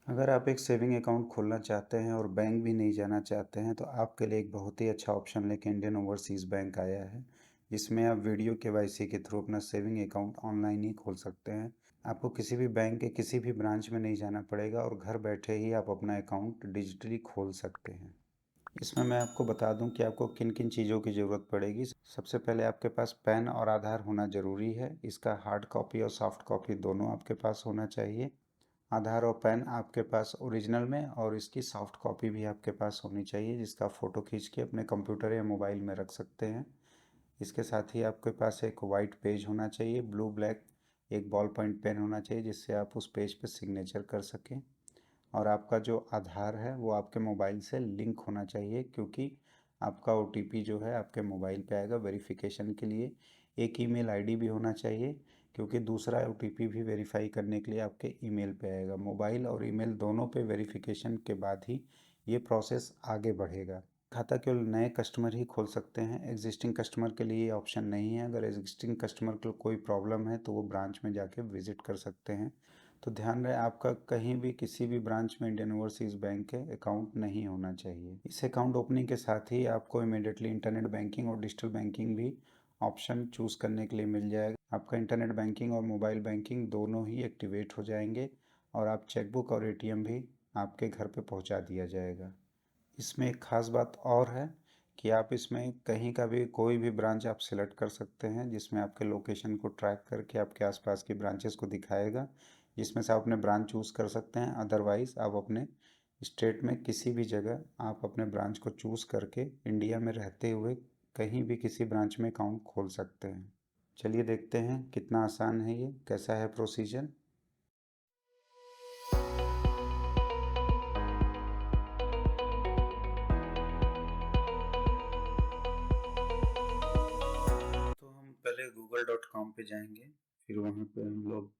अगर आप एक सेविंग अकाउंट खोलना चाहते हैं और बैंक भी नहीं जाना चाहते हैं तो आपके लिए एक बहुत ही अच्छा ऑप्शन लेके इंडियन ओवरसीज़ बैंक आया है, जिसमें आप वीडियो केवाईसी के थ्रू अपना सेविंग अकाउंट ऑनलाइन ही खोल सकते हैं। आपको किसी भी बैंक के किसी भी ब्रांच में नहीं जाना पड़ेगा और घर बैठे ही आप अपना अकाउंट डिजिटली खोल सकते हैं। इसमें मैं आपको बता दूं कि आपको किन किन चीज़ों की ज़रूरत पड़ेगी। सबसे पहले आपके पास पैन और आधार होना ज़रूरी है। इसका हार्ड कॉपी और सॉफ्ट कॉपी दोनों आपके पास होना चाहिए। आधार और पैन आपके पास ओरिजिनल में और इसकी सॉफ्ट कॉपी भी आपके पास होनी चाहिए, जिसका फ़ोटो खींच के अपने कंप्यूटर या मोबाइल में रख सकते हैं। इसके साथ ही आपके पास एक वाइट पेज होना चाहिए, ब्लू ब्लैक एक बॉल पॉइंट पेन होना चाहिए, जिससे आप उस पेज पर सिग्नेचर कर सकें। और आपका जो आधार है वो आपके मोबाइल से लिंक होना चाहिए, क्योंकि आपका ओटीपी जो है आपके मोबाइल पे आएगा वेरिफिकेशन के लिए। एक ईमेल आईडी भी होना चाहिए, क्योंकि दूसरा ओटीपी भी वेरीफाई करने के लिए आपके ईमेल पे आएगा। मोबाइल और ईमेल दोनों पे वेरिफिकेशन के बाद ही ये प्रोसेस आगे बढ़ेगा। खाता केवल नए कस्टमर ही खोल सकते हैं, एग्जिस्टिंग कस्टमर के लिए ये ऑप्शन नहीं है। अगर एग्जिस्टिंग कस्टमर को कोई प्रॉब्लम है तो वो ब्रांच में जाके विजिट कर सकते हैं। तो ध्यान रहे, आपका कहीं भी किसी भी ब्रांच में इंडियन ओवरसीज़ बैंक के अकाउंट नहीं होना चाहिए। इस अकाउंट ओपनिंग के साथ ही आपको इमीडिएटली इंटरनेट बैंकिंग और डिजिटल बैंकिंग भी ऑप्शन चूज़ करने के लिए मिल जाएगा। आपका इंटरनेट बैंकिंग और मोबाइल बैंकिंग दोनों ही एक्टिवेट हो जाएंगे और आप चेकबुक और एटीएम भी आपके घर पे पहुंचा दिया जाएगा। इसमें एक ख़ास बात और है कि आप इसमें कहीं का भी कोई भी ब्रांच आप सिलेक्ट कर सकते हैं, जिसमें आपके लोकेशन को ट्रैक करके आपके आसपास की ब्रांचेस को दिखाएगा, जिसमें से आप अपने ब्रांच चूज़ कर सकते हैं। अदरवाइज़ आप अपने स्टेट में किसी भी जगह आप अपने ब्रांच को चूज़ करके इंडिया में रहते हुए कहीं भी किसी ब्रांच में अकाउंट खोल सकते हैं। चलिए देखते हैं कितना आसान है, ये कैसा है प्रोसीजर। तो हम पहले google.com पे जाएंगे, फिर वहाँ पे हम लोग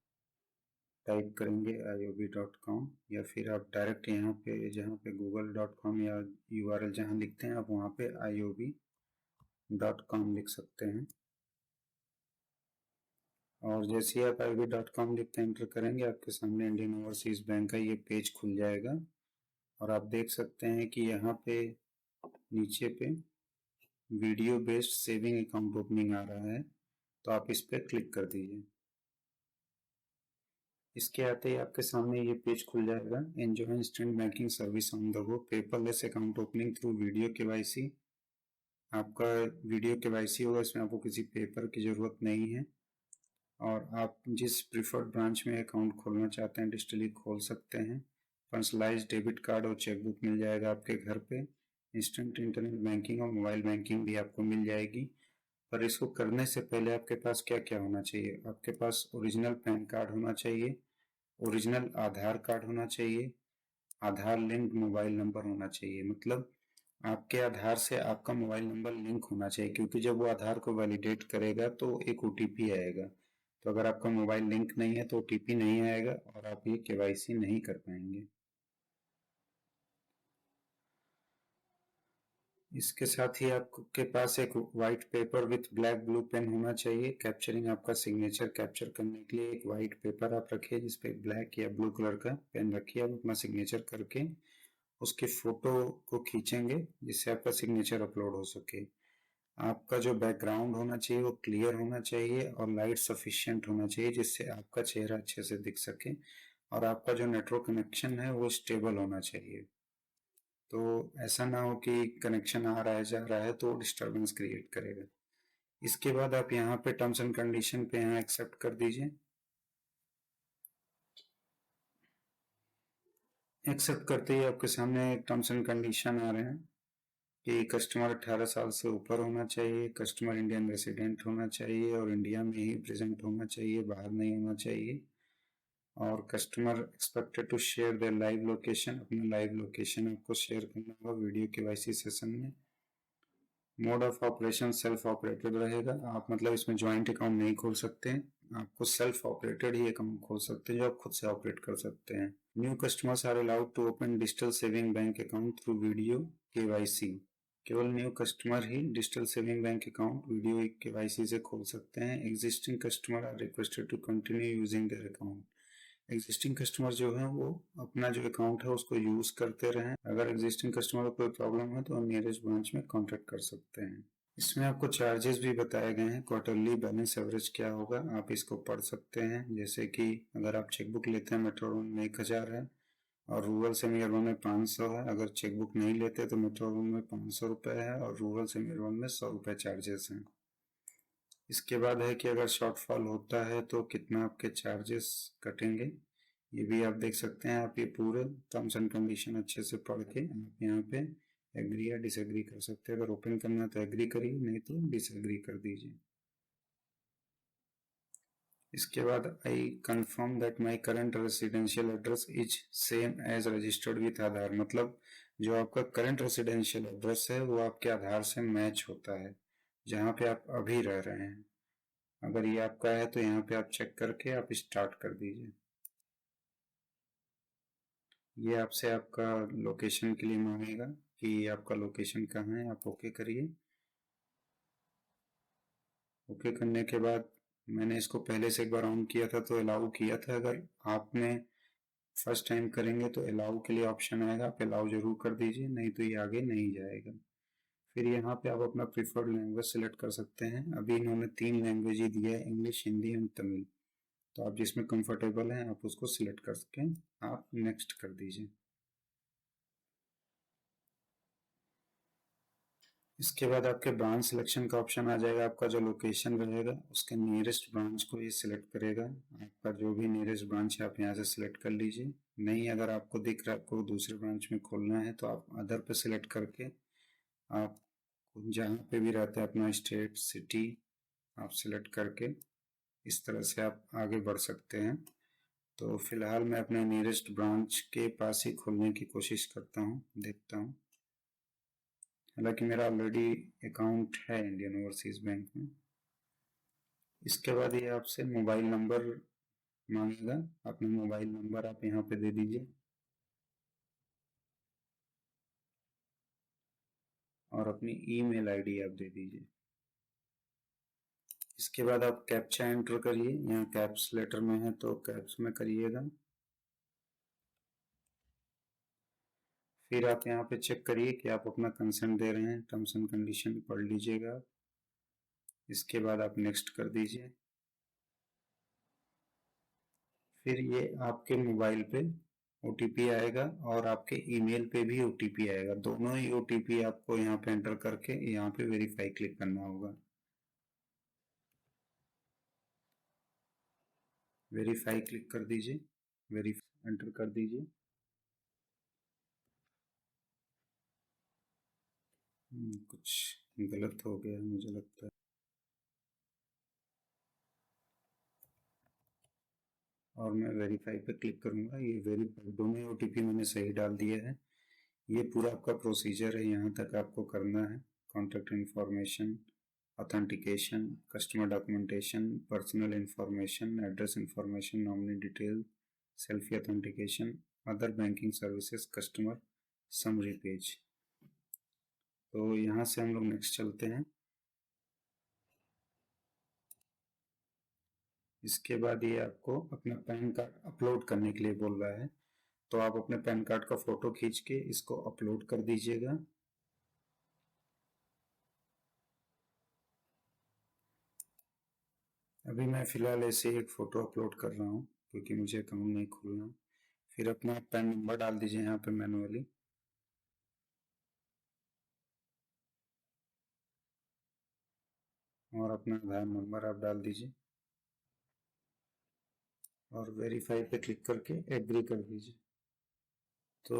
टाइप करेंगे iob.com, या फिर आप डायरेक्ट यहाँ पे जहाँ पे google.com या URL जहाँ लिखते हैं आप वहाँ पे iob.com लिख सकते हैं। और जैसे ही आप iob.com लिख के एंटर करेंगे आपके सामने इंडियन ओवरसीज़ बैंक का ये पेज खुल जाएगा और आप देख सकते हैं कि यहाँ पे नीचे पे video based saving account opening आ रहा है, तो आप इस पर क्लिक कर दीजिए। इसके आते ही आपके सामने ये पेज खुल जाएगा, enjoy instant banking service on the go, paperless account opening through video KYC. आपका वीडियो केवाईसी होगा, इसमें आपको किसी पेपर की ज़रूरत नहीं है और आप जिस प्रिफर्ड ब्रांच में अकाउंट खोलना चाहते हैं डिजिटली खोल सकते हैं। पर्सनलाइज डेबिट कार्ड और चेकबुक मिल जाएगा आपके घर पे। इंस्टेंट इंटरनेट बैंकिंग और मोबाइल बैंकिंग भी आपको मिल जाएगी। पर इसको करने से पहले आपके पास क्या क्या होना चाहिए? आपके पास ओरिजिनल पैन कार्ड होना चाहिए, ओरिजिनल आधार कार्ड होना चाहिए, आधार लिंक मोबाइल नंबर होना चाहिए। मतलब आपके आधार से आपका मोबाइल नंबर लिंक होना चाहिए, क्योंकि जब वो आधार को वैलिडेट करेगा तो एक ओटीपी आएगा। तो अगर आपका मोबाइल लिंक नहीं है तो ओटीपी नहीं आएगा और आप ये केवाईसी नहीं कर पाएंगे। इसके साथ ही आपके पास एक white paper with black blue pen होना चाहिए, कैप्चरिंग आपका सिग्नेचर कैप्चर करने के लिए एक वाइट पेपर आप रखिए जिसपे ब्लैक या ब्लू कलर का पेन रखिए। आप अपना सिग्नेचर करके उसकी फोटो को खींचेंगे जिससे आपका सिग्नेचर अपलोड हो सके। आपका जो बैकग्राउंड होना चाहिए वो क्लियर होना चाहिए और लाइट सफिशिएंट होना चाहिए, जिससे आपका चेहरा अच्छे से दिख सके। और आपका जो नेटवर्क कनेक्शन है वो स्टेबल होना चाहिए, तो ऐसा ना हो कि कनेक्शन आ रहा है जा रहा है तो डिस्टरबेंस क्रिएट करेगा। इसके बाद आप यहाँ पे टर्म्स एंड कंडीशन पे यहाँ एक्सेप्ट कर दीजिए। एक्सेप्ट करते ही आपके सामने टर्म्स एंड कंडीशन आ रहे हैं कि कस्टमर 18 साल से ऊपर होना चाहिए, कस्टमर इंडियन रेसिडेंट होना चाहिए और इंडिया में ही प्रेजेंट होना चाहिए, बाहर नहीं होना चाहिए। और customer expected to share their live location, अपना लाइव लोकेशन आपको शेयर करना होगा वीडियो केवाईसी सेशन में। Mode of operation self operated रहेगा, आप मतलब इसमें ज्वाइंट अकाउंट नहीं खोल सकते हैं, आपको सेल्फ ऑपरेटेड ही अकाउंट खोल सकते हैं जो आप खुद से ऑपरेट कर सकते हैं। New customers are allowed to open digital saving bank account through video KYC. केवल न्यू कस्टमर ही digital saving bank account video KYC से खोल सकते हैं। Existing customer are requested to continue using their account. Existing customer जो है वो अपना जो अकाउंट है उसको यूज़ करते रहें। अगर एग्जिस्टिंग कस्टमर को कोई प्रॉब्लम है तो नियरेस्ट ब्रांच में कॉन्टेक्ट कर सकते हैं। इसमें आपको चार्जेस भी बताए गए हैं। क्वार्टरली बैलेंस एवरेज क्या होगा आप इसको पढ़ सकते हैं। जैसे कि अगर आप चेकबुक लेते हैं मेट्रो लोन में 1000 है और रूरल सेमी अर्बन में 500 है। अगर चेकबुक नहीं लेते तो मेट्रो लोन में 500 रुपये है और रूरल सेमी अर्बन में 100 रुपये चार्जेस हैं। इसके बाद है कि अगर शॉर्टफॉल होता है तो कितना आपके चार्जेस कटेंगे, ये भी आप देख सकते हैं। आप ये पूरे टर्म्स एंड कंडीशन अच्छे से पढ़ के आप यहाँ पे एग्री या डिसएग्री कर सकते हैं। अगर ओपन करना है तो एग्री करिए, नहीं तो डिसएग्री कर दीजिए। इसके बाद I confirm that my current residential address is same as registered with Aadhaar, मतलब जो आपका करंट रेसिडेंशियल एड्रेस है वो आपके आधार से मैच होता है जहाँ पे आप अभी रह रहे हैं। अगर ये आपका है तो यहाँ पे आप चेक करके आप स्टार्ट कर दीजिए। ये आपसे आपका लोकेशन के लिए मांगेगा कि आपका लोकेशन कहाँ है, आप ओके करिए। ओके करने के बाद मैंने इसको पहले से एक बार ऑन किया था तो अलाउ किया था। अगर आपने फर्स्ट टाइम करेंगे तो अलाउ के लिए ऑप्शन आएगा, आप अलाउ जरूर कर दीजिए, नहीं तो ये आगे नहीं जाएगा। फिर यहाँ पे आप अपना प्रिफर्ड लैंग्वेज सेलेक्ट कर सकते हैं। अभी इन्होंने 3 लैंग्वेज ही दिया है, इंग्लिश, हिंदी एंड तमिल। तो आप जिसमें कंफर्टेबल हैं आप उसको सिलेक्ट कर सकें, आप नेक्स्ट कर दीजिए। इसके बाद आपके ब्रांच सिलेक्शन का ऑप्शन आ जाएगा। आपका जो लोकेशन रहेगा उसके नियरेस्ट ब्रांच को ये सिलेक्ट करेगा। आपका जो भी नियरेस्ट ब्रांच है आप यहाँ से सिलेक्ट कर लीजिए। नहीं अगर आपको दिख रहा है आपको दूसरे ब्रांच में खोलना है तो आप अदर पे सिलेक्ट करके आप जहाँ पे भी रहते हैं अपना स्टेट सिटी आप सिलेक्ट करके इस तरह से आप आगे बढ़ सकते हैं। तो फिलहाल मैं अपने नियरेस्ट ब्रांच के पास ही खोलने की कोशिश करता हूँ, देखता हूँ। हालांकि मेरा ऑलरेडी अकाउंट है इंडियन ओवरसीज बैंक में। इसके बाद ये आपसे मोबाइल नंबर मांगेगा। अपना मोबाइल नंबर आप यहाँ पे दे दीजिए और अपनी ईमेल आईडी आप दे दीजिए। इसके बाद आप कैप्चा एंटर करिए। यहाँ कैप्स लेटर में है तो कैप्स में करिएगा। फिर आप यहाँ पे चेक करिए कि आप अपना कंसेंट दे रहे हैं। टर्म्स एंड कंडीशन पढ़ लीजिएगा। इसके बाद आप नेक्स्ट कर दीजिए। फिर ये आपके मोबाइल पे ओटीपी आएगा और आपके ईमेल पे भी ओटीपी आएगा। दोनों ही ओटीपी आपको यहाँ पे एंटर करके यहाँ पे वेरीफाई क्लिक करना होगा। वेरीफाई क्लिक कर दीजिए, वेरीफाई एंटर कर दीजिए। कुछ गलत हो गया मुझे लगता है। और मैं वेरीफाई पे क्लिक करूंगा। ये वेरीफाई दोनों ओटीपी मैंने सही डाल दिए हैं। ये पूरा आपका प्रोसीजर है, यहाँ तक आपको करना है। Contact information, authentication, customer documentation, personal information, address information, nominee detail, selfie authentication, other banking services, customer summary page. तो यहाँ से हम लोग नेक्स्ट चलते हैं। इसके बाद ये आपको अपना पैन कार्ड अपलोड करने के लिए बोल रहा है। तो आप अपने पैन कार्ड का फोटो खींच के इसको अपलोड कर दीजिएगा। अभी मैं फ़िलहाल ऐसे ही एक फ़ोटो अपलोड कर रहा हूँ क्योंकि मुझे अकाउंट नहीं खोलना। फिर अपना पैन नंबर डाल दीजिए यहाँ पे मैनुअली। और अपना आधार नंबर आप डाल दीजिए और वेरीफाई पे क्लिक करके एग्री कर दीजिए। तो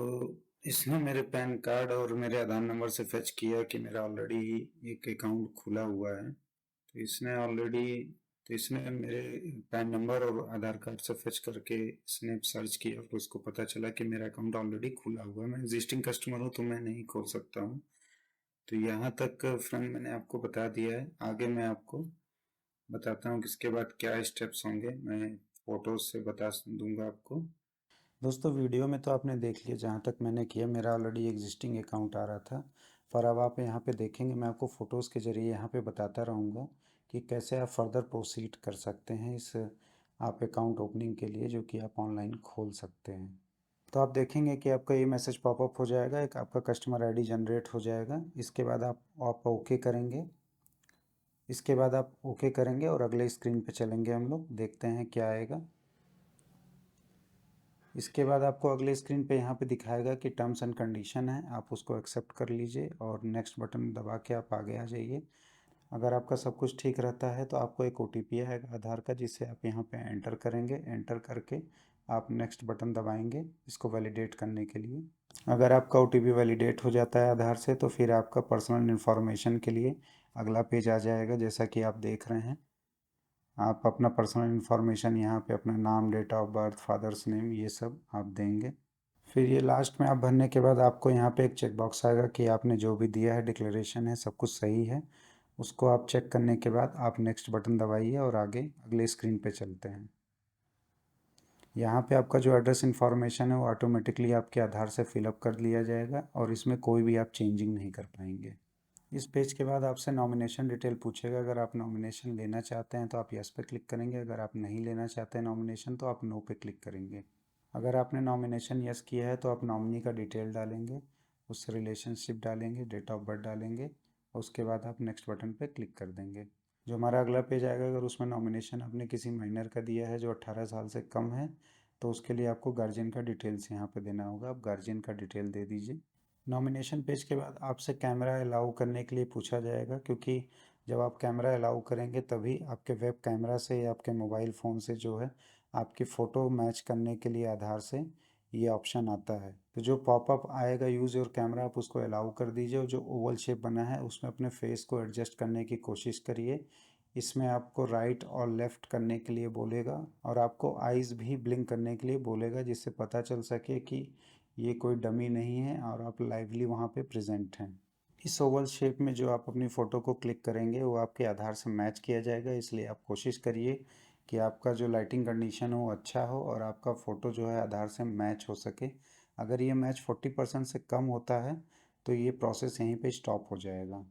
इसने मेरे पैन कार्ड और मेरे आधार नंबर से फेच किया कि मेरा ऑलरेडी एक अकाउंट खुला हुआ है। तो इसने मेरे पैन नंबर और आधार कार्ड से फेच करके इसने सर्च किया और उसको पता चला कि मेरा अकाउंट ऑलरेडी खुला हुआ है। मैं एग्जिस्टिंग कस्टमर हूँ तो मैं नहीं खोल सकता हूँ। तो यहाँ तक फ्रेंड मैंने आपको बता दिया है। आगे मैं आपको बताता हूँ कि इसके बाद क्या स्टेप्स होंगे। मैं फोटोज से बता दूंगा आपको। दोस्तों वीडियो में तो आपने देख लिया, जहाँ तक मैंने किया मेरा ऑलरेडी एग्जिस्टिंग अकाउंट आ रहा था। पर अब आप यहाँ पे देखेंगे मैं आपको फ़ोटोज़ के ज़रिए यहाँ पे बताता रहूँगा कि कैसे आप फर्दर प्रोसीड कर सकते हैं इस आप अकाउंट ओपनिंग के लिए, जो कि आप ऑनलाइन खोल सकते हैं। तो आप देखेंगे कि आपका ये मैसेज पॉपअप हो जाएगा, एक आपका कस्टमर आईडी जनरेट हो जाएगा। इसके बाद आप ओके करेंगे। इसके बाद आप ओके करेंगे और अगले स्क्रीन पे चलेंगे हम लोग, देखते हैं क्या आएगा। इसके बाद आपको अगले स्क्रीन पे यहाँ पे दिखाएगा कि टर्म्स एंड कंडीशन है, आप उसको एक्सेप्ट कर लीजिए और नेक्स्ट बटन दबा के आप आगे आ जाइए। अगर आपका सब कुछ ठीक रहता है तो आपको एक ओटीपी आएगा आधार का, जिसे आप यहाँ पे एंटर करेंगे। एंटर करके आप नेक्स्ट बटन दबाएंगे इसको वैलिडेट करने के लिए। अगर आपका ओटीपी वैलिडेट हो जाता है आधार से, तो फिर आपका पर्सनल इन्फॉर्मेशन के लिए अगला पेज आ जाएगा, जैसा कि आप देख रहे हैं। आप अपना पर्सनल इन्फॉर्मेशन यहाँ पे अपना नाम, date of birth, father's name, ये सब आप देंगे। फिर ये लास्ट में आप भरने के बाद आपको यहाँ पे एक चेक बॉक्स आएगा कि आपने जो भी दिया है, डिक्लेरेशन है, सब कुछ सही है। उसको आप चेक करने के बाद आप नेक्स्ट बटन दबाइए और आगे अगले स्क्रीन पे चलते हैं। यहाँ पे आपका जो एड्रेस इन्फॉर्मेशन है वो ऑटोमेटिकली आपके आधार से फिलअप कर लिया जाएगा और इसमें कोई भी आप चेंजिंग नहीं कर पाएंगे। इस पेज के बाद आपसे नॉमिनेशन डिटेल पूछेगा। अगर आप नॉमिनेशन लेना चाहते हैं तो आप यस पे क्लिक करेंगे, अगर आप नहीं लेना चाहते हैं नॉमिनेशन तो आप नो पे क्लिक करेंगे। अगर आपने नॉमिनेशन यस किया है तो आप नॉमिनी का डिटेल डालेंगे, उससे रिलेशनशिप डालेंगे, डेट ऑफ बर्थ डालेंगे और उसके बाद आप नेक्स्ट बटन पे क्लिक कर देंगे। जो हमारा अगला पेज आएगा, अगर उसमें नॉमिनेशन आपने किसी माइनर का दिया है जो 18 साल से कम है, तो उसके लिए आपको गार्जियन का डिटेल्स यहाँ पे देना होगा। आप गार्जियन का डिटेल दे दीजिए। नॉमिनेशन पेज के बाद आपसे कैमरा अलाउ करने के लिए पूछा जाएगा, क्योंकि जब आप कैमरा अलाउ करेंगे तभी आपके वेब कैमरा से या आपके मोबाइल फ़ोन से जो है आपकी फ़ोटो मैच करने के लिए आधार से ये ऑप्शन आता है। तो जो पॉपअप आएगा यूज़ योर कैमरा, आप उसको अलाउ कर दीजिए और जो ओवल शेप बना है उसमें अपने फेस को एडजस्ट करने की कोशिश करिए। इसमें आपको राइट और लेफ़्ट करने के लिए बोलेगा और आपको आइज़ भी ब्लिंक करने के लिए बोलेगा, जिससे पता चल सके कि ये कोई डमी नहीं है और आप लाइवली वहाँ पे प्रेजेंट हैं। इस ओवल शेप में जो आप अपनी फ़ोटो को क्लिक करेंगे वो आपके आधार से मैच किया जाएगा, इसलिए आप कोशिश करिए कि आपका जो लाइटिंग कंडीशन हो अच्छा हो और आपका फ़ोटो जो है आधार से मैच हो सके। अगर ये मैच 40% से कम होता है तो ये प्रोसेस यहीं पे स्टॉप हो जाएगा।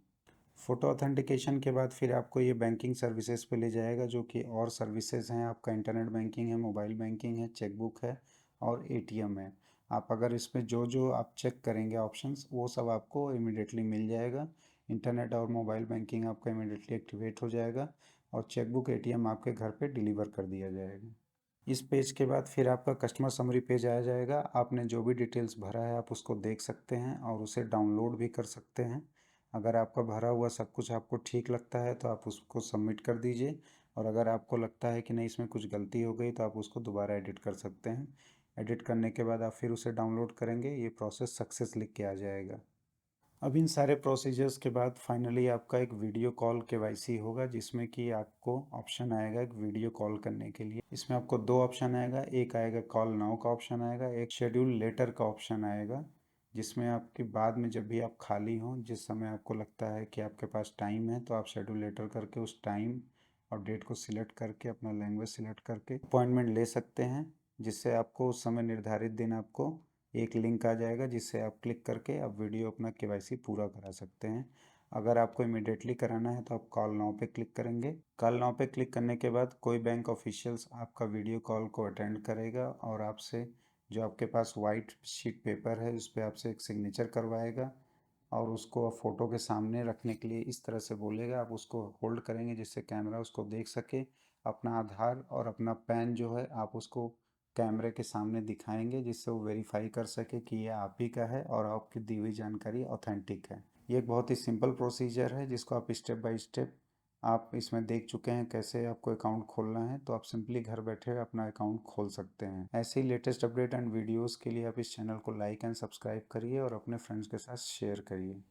फ़ोटो ऑथेंटिकेशन के बाद फिर आपको ये बैंकिंग सर्विसेज पे ले जाएगा, जो कि और सर्विसेज हैं। आपका इंटरनेट बैंकिंग है, मोबाइल बैंकिंग है, चेकबुक है और एटीएम है। आप अगर इसमें जो जो आप चेक करेंगे ऑप्शंस, वो सब आपको इमीडिएटली मिल जाएगा। इंटरनेट और मोबाइल बैंकिंग आपका इमीडिएटली एक्टिवेट हो जाएगा और चेकबुक, एटीएम आपके घर पे डिलीवर कर दिया जाएगा। इस पेज के बाद फिर आपका कस्टमर समरी पेज आ जाएगा। आपने जो भी डिटेल्स भरा है आप उसको देख सकते हैं और उसे डाउनलोड भी कर सकते हैं। अगर आपका भरा हुआ सब कुछ आपको ठीक लगता है तो आप उसको सबमिट कर दीजिए, और अगर आपको लगता है कि नहीं इसमें कुछ गलती हो गई तो आप उसको दोबारा एडिट कर सकते हैं। एडिट करने के बाद आप फिर उसे डाउनलोड करेंगे, ये प्रोसेस सक्सेस लिख के आ जाएगा। अब इन सारे प्रोसीजर्स के बाद फाइनली आपका एक वीडियो कॉल केवाईसी होगा, जिसमें कि आपको ऑप्शन आएगा एक वीडियो कॉल करने के लिए। इसमें आपको दो ऑप्शन आएगा, एक आएगा कॉल नाउ का ऑप्शन आएगा, एक शेड्यूल लेटर का ऑप्शन आएगा, जिसमें आपके बाद में जब भी आप खाली हों, जिस समय आपको लगता है कि आपके पास टाइम है, तो आप शेड्यूल लेटर करके उस टाइम और डेट को सिलेक्ट करके अपना लैंग्वेज सिलेक्ट करके अपॉइंटमेंट ले सकते हैं, जिससे आपको उस समय निर्धारित दिन आपको एक लिंक आ जाएगा, जिससे आप क्लिक करके आप वीडियो अपना केवाईसी पूरा करा सकते हैं। अगर आपको इमीडिएटली कराना है तो आप कॉल नाउ पे क्लिक करेंगे। कॉल नाउ पे क्लिक करने के बाद कोई बैंक ऑफिशियल्स आपका वीडियो कॉल को अटेंड करेगा और आपसे जो आपके पास वाइट शीट पेपर है उस पर आपसे एक सिग्नेचर करवाएगा और उसको फ़ोटो के सामने रखने के लिए इस तरह से बोलेगा। आप उसको होल्ड करेंगे जिससे कैमरा उसको देख सके। अपना आधार और अपना पैन जो है आप उसको कैमरे के सामने दिखाएंगे, जिससे वो वेरीफाई कर सके कि ये आप ही का है और आपकी दी हुई जानकारी ऑथेंटिक है। ये एक बहुत ही सिंपल प्रोसीजर है जिसको आप स्टेप बाय स्टेप आप इसमें देख चुके हैं कैसे आपको अकाउंट खोलना है, तो आप सिंपली घर बैठे अपना अकाउंट खोल सकते हैं। ऐसे ही लेटेस्ट अपडेट एंड वीडियोस के लिए आप इस चैनल को लाइक एंड सब्सक्राइब करिए और अपने फ्रेंड्स के साथ शेयर करिए।